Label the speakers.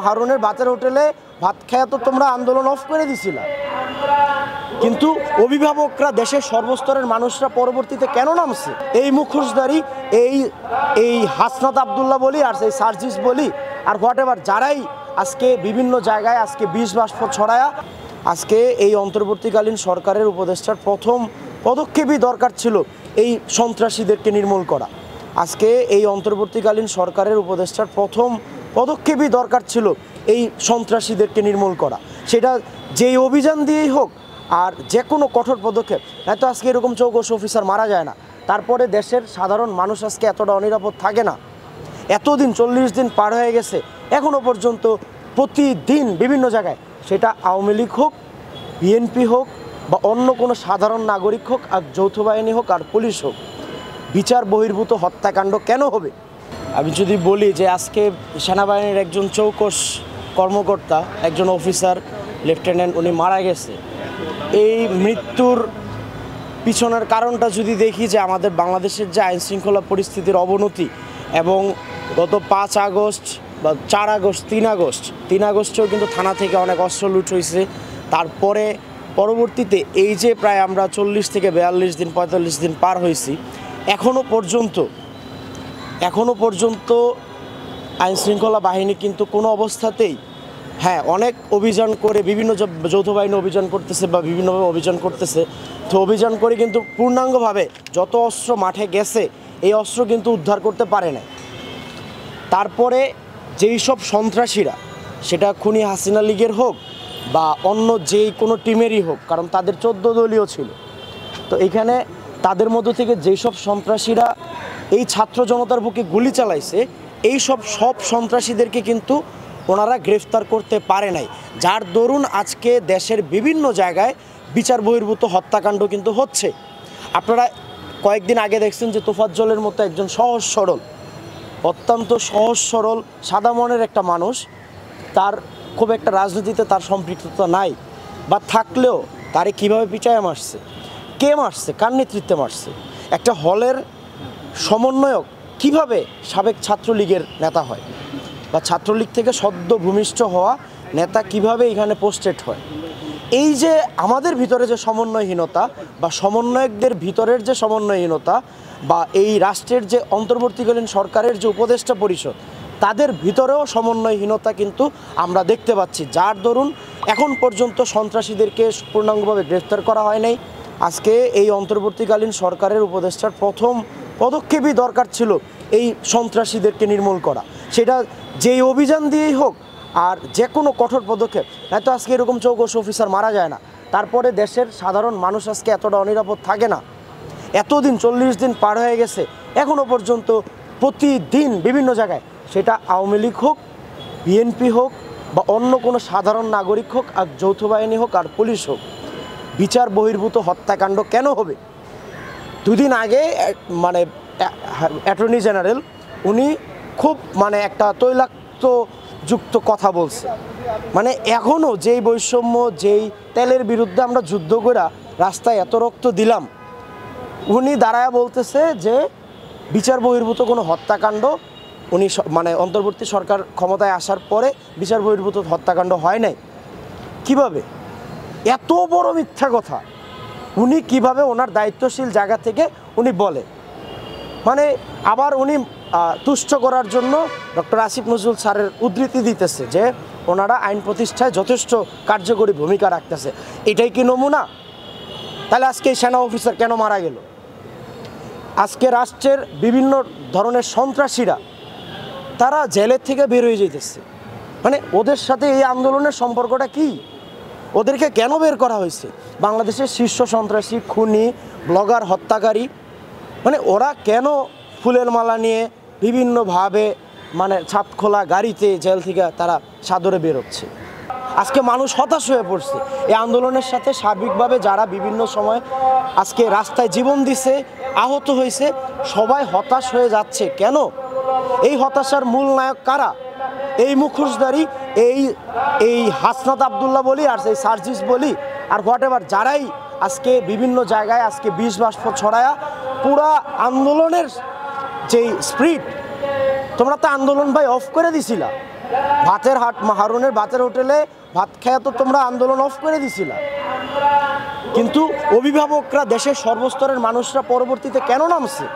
Speaker 1: হারুনের ভাতের হোটেলে ভাত খেয়ে তো তোমরা আন্দোলন অফ করে দিছিলা, কিন্তু অভিভাবকরা, দেশের সর্বস্তরের মানুষরা পরবর্তীতে কেন নামছে? এই মুখোশধারী এই হাসনাত আবদুল্লাহ বলি আর সেই সার্জিস বলি আর হোয়াট এভার, যারাই আজকে বিভিন্ন জায়গায় আজকে বিষ বাষ্প ছড়ায়া, আজকে এই অন্তর্বর্তীকালীন সরকারের উপদেষ্টার প্রথম পদক্ষেপই দরকার ছিল এই সন্ত্রাসীদেরকে নির্মূল করা। আজকে এই অন্তর্বর্তীকালীন সরকারের উপদেষ্টার প্রথম পদক্ষেপই দরকার ছিল এই সন্ত্রাসীদেরকে নির্মূল করা, সেটা যেই অভিযান দিয়েই হোক আর যে কোনো কঠোর পদক্ষেপ। নয়তো আজকে এরকম চৌকস অফিসার মারা যায় না, তারপরে দেশের সাধারণ মানুষ আজকে এতটা অনিরাপদ থাকে না। এতদিন 40 দিন পার হয়ে গেছে, এখনও পর্যন্ত প্রতিদিন বিভিন্ন জায়গায়, সেটা আওয়ামী লীগ হোক, বিএনপি হোক বা অন্য কোনো সাধারণ নাগরিক হোক আর যৌথ বাহিনী হোক আর পুলিশ হোক, বিচার বহির্ভূত হত্যাকাণ্ড কেন হবে? আমি যদি বলি যে আজকে সেনাবাহিনীর একজন চৌকস কর্মকর্তা, একজন অফিসার, লেফটেন্যান্ট, উনি মারা গেছে, এই মৃত্যুর পিছনের কারণটা যদি দেখি যে আমাদের বাংলাদেশের যে আইনশৃঙ্খলা পরিস্থিতির অবনতি, এবং গত 5 আগস্ট বা 4 আগস্ট 3 আগস্টেও কিন্তু থানা থেকে অনেক অস্ত্র লুট হয়েছে। তারপরে পরবর্তীতে এই যে প্রায় আমরা 40 থেকে 42 দিন 45 দিন পার হয়েছি, এখনও পর্যন্ত আইনশৃঙ্খলা বাহিনী কিন্তু কোনো অবস্থাতেই, হ্যাঁ অনেক অভিযান করে, বিভিন্ন যৌথ বাহিনী অভিযান করতেছে বা বিভিন্নভাবে অভিযান করতেছে, তো অভিযান করে কিন্তু পূর্ণাঙ্গভাবে যত অস্ত্র মাঠে গেছে এই অস্ত্র কিন্তু উদ্ধার করতে পারে না। তারপরে যেই সব সন্ত্রাসীরা, সেটা খুনি হাসিনা লীগের হোক বা অন্য যেই কোনো টিমেরই হোক, কারণ তাদের 14 দলীয় ছিল, তো এখানে তাদের মধ্য থেকে যেই সব সন্ত্রাসীরা এই ছাত্র জনতার বুকে গুলি চালাইছে, এই সব সন্ত্রাসীদেরকে কিন্তু ওনারা গ্রেফতার করতে পারে নাই, যার দরুন আজকে দেশের বিভিন্ন জায়গায় বিচার বহির্ভূত হত্যাকাণ্ড কিন্তু হচ্ছে। আপনারা কয়েকদিন আগে দেখছেন যে তোফাজ্জলের মতো একজন অত্যন্ত সহজ সরল সাদা মনের একটা মানুষ, তার খুব একটা রাজনীতিতে তার সম্পৃক্ততা নাই, বা থাকলেও তারে কিভাবে পিছায় মারছে, কে মারছে, কার নেতৃত্বে মারছে, একটা হলের সমন্বয়ক কিভাবে সাবেক ছাত্রলীগের নেতা হয়, বা ছাত্রলীগ থেকে সদ্য ভূমিষ্ঠ হওয়া নেতা কিভাবে এখানে পোস্টেড হয়। এই যে আমাদের ভিতরে যে সমন্বয়হীনতা বা সমন্বয়কদের ভিতরের যে সমন্বয়হীনতা, বা এই রাষ্ট্রের যে অন্তর্বর্তীকালীন সরকারের যে উপদেষ্টা পরিষদ, তাদের ভিতরেও সমন্বয়হীনতা কিন্তু আমরা দেখতে পাচ্ছি, যার দরুন এখন পর্যন্ত সন্ত্রাসীদেরকে পূর্ণাঙ্গভাবে গ্রেফতার করা হয় নাই। আজকে এই অন্তর্বর্তীকালীন সরকারের উপদেষ্টার প্রথম পদক্ষেপই দরকার ছিল এই সন্ত্রাসীদেরকে নির্মূল করা, সেটা যেই অভিযান দিয়েই হোক আর যে কোনো কঠোর পদক্ষেপ। নয়তো আজকে এরকম চৌকস অফিসার মারা যায় না, তারপরে দেশের সাধারণ মানুষ আজকে এতটা অনিরাপদ থাকে না। এতদিন 40 দিন পার হয়ে গেছে, এখনও পর্যন্ত প্রতিদিন বিভিন্ন জায়গায়, সেটা আওয়ামী লীগ হোক, বিএনপি হোক বা অন্য কোনো সাধারণ নাগরিক হোক আর যৌথ বাহিনী হোক আর পুলিশ হোক, বিচার বহির্ভূত হত্যাকাণ্ড কেন হবে? 2 দিন আগে অ্যাটর্নি জেনারেল উনি খুব একটা তৈলাক্তযুক্ত কথা বলছে, এখনও যেই বৈষম্য, যেই তেলের বিরুদ্ধে আমরা যুদ্ধ করে রাস্তায় এত রক্ত দিলাম, উনি দাঁড়ায় বলতেছে যে বিচার বহির্ভূত কোনো হত্যাকাণ্ড, উনি অন্তর্বর্তী সরকার ক্ষমতায় আসার পরে বিচার বহির্ভূত হত্যাকাণ্ড হয় নাই। কিভাবে এত বড় মিথ্যা কথা উনি কিভাবে ওনার দায়িত্বশীল জায়গা থেকে উনি বলে? আবার উনি তুষ্ট করার জন্য ডক্টর আসিফ নজরুল স্যারের উদ্ধৃতি দিতেছে যে ওনারা আইন প্রতিষ্ঠায় যথেষ্ট কার্যকরী ভূমিকা রাখতেছে। এটাই কি নমুনা? তাহলে আজকে এই সেনা অফিসার কেন মারা গেল? আজকে রাষ্ট্রের বিভিন্ন ধরনের সন্ত্রাসীরা তারা জেলের থেকে বের হয়ে যেতেছে, ওদের সাথে এই আন্দোলনের সম্পর্কটা কি? ওদেরকে কেন বের করা হয়েছে? বাংলাদেশের শীর্ষ সন্ত্রাসী, খুনি, ব্লগার, হত্যাকারী, ওরা কেন ফুলের মালা নিয়ে বিভিন্নভাবে ছাদ খোলা গাড়িতে জেল থেকে তারা সাদরে বেরোচ্ছে? আজকে মানুষ হতাশ হয়ে পড়ছে এই আন্দোলনের সাথে। সার্বিকভাবে যারা বিভিন্ন সময় আজকে রাস্তায় জীবন দিছে, আহত হয়েছে, সবাই হতাশ হয়ে যাচ্ছে কেন? এই হতাশার মূল নায়ক কারা? এই মুখোশধারী এই হাসনাত আবদুল্লাহ বলি আর সেই সার্জিস বলি আর হোয়াট এভার, যারাই আজকে বিভিন্ন জায়গায় আজকে বিষ বাষ্প ছড়ায়া পুরা আন্দোলনের যেই স্পিরিট, তোমরা তো আন্দোলন ভাই অফ করে দিছিলা, ভাতের হারুনের ভাতের হোটেলে ভাত খেয়ে তো তোমরা আন্দোলন অফ করে দিছিলা, কিন্তু অভিভাবকরা, দেশের সর্বস্তরের মানুষরা পরবর্তীতে কেন নামছে?